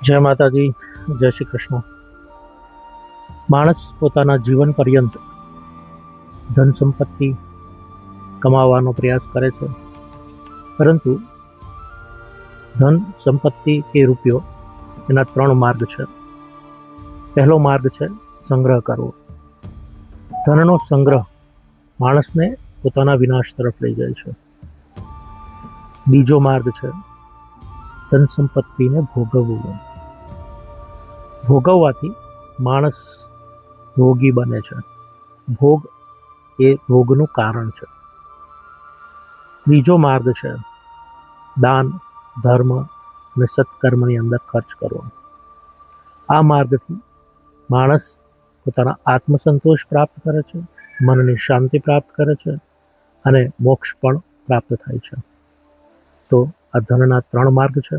જય માતાજી, જય શ્રી કૃષ્ણ. માણસ પોતાના જીવન પર્યંત ધન સંપત્તિ કમાવાનો પ્રયાસ કરે છે, પરંતુ ધન સંપત્તિ કે રૂપિયો એના 3 માર્ગ છે. પહેલો માર્ગ છે સંગ્રહ કરવો. ધનનો સંગ્રહ માણસને પોતાના વિનાશ તરફ લઈ જાય છે. બીજો માર્ગ છે ધન સંપત્તિને ભોગવવું. ભોગવવાથી માણસ રોગી બને છે. ભોગ એ રોગનું કારણ છે. ત્રીજો માર્ગ છે દાન, ધર્મ અને સત્કર્મની અંદર ખર્ચ કરવો. આ માર્ગથી માણસ પોતાના આત્મસંતોષ પ્રાપ્ત કરે છે, મનની શાંતિ પ્રાપ્ત કરે છે અને મોક્ષ પણ પ્રાપ્ત થાય છે. તો આ ધનના 3 માર્ગ છે.